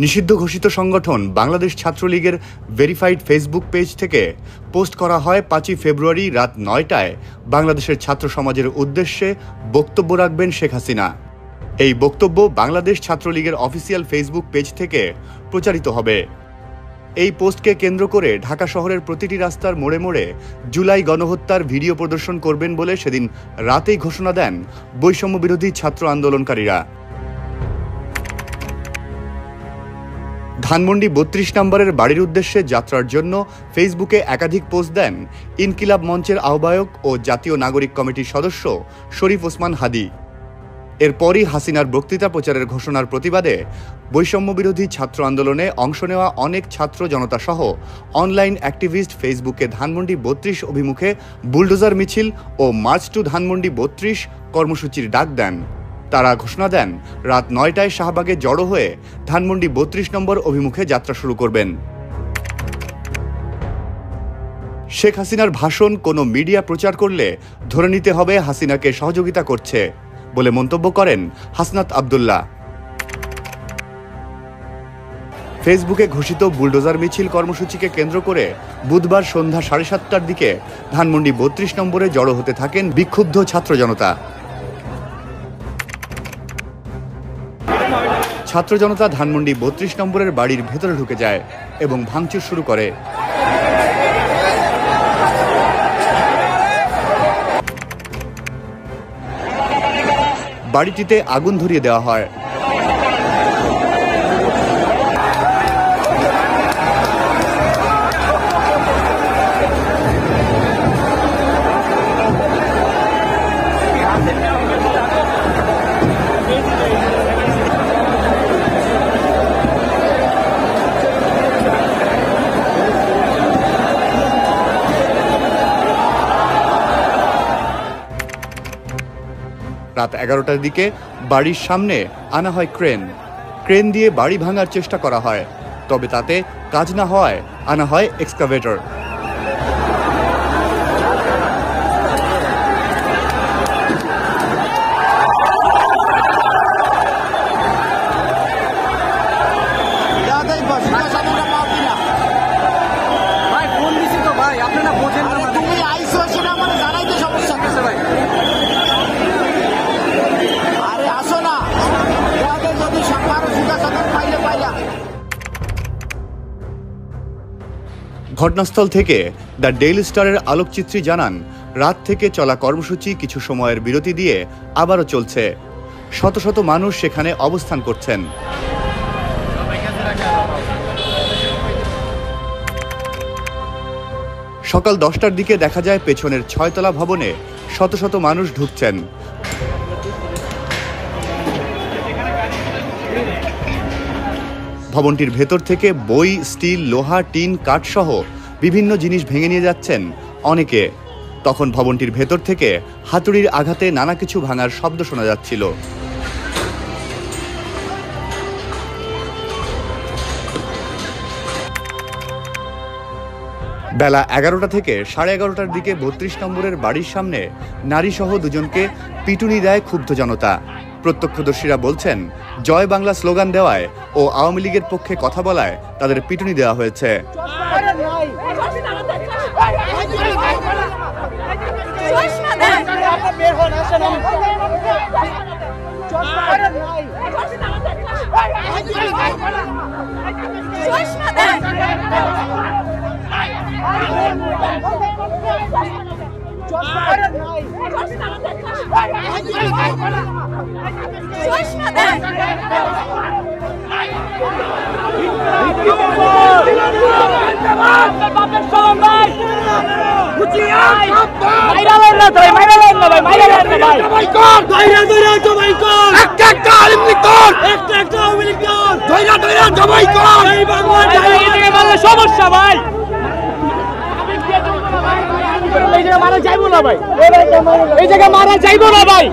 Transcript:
নিষিদ্ধ ঘোষিত সংগঠন বাংলাদেশ ছাত্রলীগের ভেরিফাইড ফেসবুক পেজ থেকে পোস্ট করা হয় 5ই ফেব্রুয়ারি রাত 9টায় বাংলাদেশের ছাত্র সমাজের উদ্দেশ্যে বক্তব্য রাখবেন শেখ হাসিনা। এই বক্তব্য বাংলাদেশ ছাত্রলীগের অফিসিয়াল ফেসবুক পেজ থেকে প্রচারিত হবে। এই পোস্টকে কেন্দ্র করে ঢাকা শহরের প্রতিটি রাস্তার মোড়ে মোড়ে জুলাই গণহত্যার ভিডিও প্রদর্শন করবেন বলে সেদিন রাতেই ঘোষণা দেন বৈষম্য বিরোধী ছাত্র আন্দোলনকারীরা। ধানমন্ডি ৩২ নম্বরের বাড়ির উদ্দেশ্যে যাত্রার জন্য ফেসবুকে একাধিক পোস্ট দেন ইনকিলাব মঞ্চের আহ্বায়ক ও জাতীয় নাগরিক কমিটির সদস্য শরীফ ওসমান হাদি। এরপরই হাসিনার বক্তৃতা প্রচারের ঘোষণার প্রতিবাদে বৈষম্য বিরোধী ছাত্র আন্দোলনে অংশ নেওয়া অনেক ছাত্র জনতা সহ অনলাইন অ্যাক্টিভিস্ট ফেসবুকে ধানমন্ডি ৩২ অভিমুখে বুলডোজার মিছিল ও মার্চ টু ধানমন্ডি ৩২ কর্মসূচির ডাক দেন। তারা ঘোষণা দেন রাত 9টায় শাহবাগে জড়ো হয়ে ধানমন্ডি ৩২ নম্বর অভিমুখে যাত্রা শুরু করবেন। শেখ হাসিনার ভাষণ কোনো মিডিয়া প্রচার করলে ধরে নিতে হবে হাসিনাকে সহযোগিতা করছে বলে মন্তব্য করেন হাসনাত আব্দুল্লাহ। ফেসবুকে ঘোষিত বুলডোজার মিছিল কর্মসূচিকে কেন্দ্র করে বুধবার সন্ধ্যা 7:30টার দিকে ধানমন্ডি ৩২ নম্বরে জড়ো হতে থাকেন বিক্ষুব্ধ ছাত্র জনতা। ছাত্র জনতা ধানমন্ডি ৩২ নম্বরের বাড়ির ভেতরে ঢুকে যায় এবং ভাঙচুর শুরু করে। বাড়িটিতে আগুন ধরিয়ে দেওয়া হয়। রাত 11টার দিকে বাড়ির সামনে আনা হয় ক্রেন দিয়ে বাড়ি ভাঙার চেষ্টা করা হয়, তবে তাতে কাজ না হওয়ায় আনা হয় এক্সকাভেটর। ঘটনাস্থল থেকে দ্য ডেইলি স্টারের আলোকচিত্রী জানান, রাত থেকে চলা কর্মসূচি কিছু সময়ের বিরতি দিয়ে আবারও চলছে। শত শত মানুষ সেখানে অবস্থান করছেন। সকাল 10টার দিকে দেখা যায় পেছনের 6তলা ভবনে শত শত মানুষ ঢুকছেন। ভবনটির ভেতর থেকে বই, স্টিল, লোহা, টিন, কাঠ সহ বিভিন্ন জিনিস ভেঙে নিয়ে যাচ্ছেন অনেকে। তখন ভবনটির ভেতর থেকে হাতুড়ির আঘাতে নানা কিছু ভাঙার শব্দ শোনা যাচ্ছিল। বেলা 11টা থেকে 11:30টার দিকে ৩২ নম্বরের বাড়ির সামনে নারী সহ দুজনকে পিটুনি দেয় ক্ষুব্ধ জনতা। প্রত্যক্ষদর্শীরা বলছেন, জয় বাংলা স্লোগান দেওয়ায় ও আওয়ামী লীগের পক্ষে কথা বলায় তাদের পিটুনি দেওয়া হয়েছে। সমস্যা ভাই, মারা যাইবো না ভাই, এই জায়গায় মারা যাইবো না ভাই।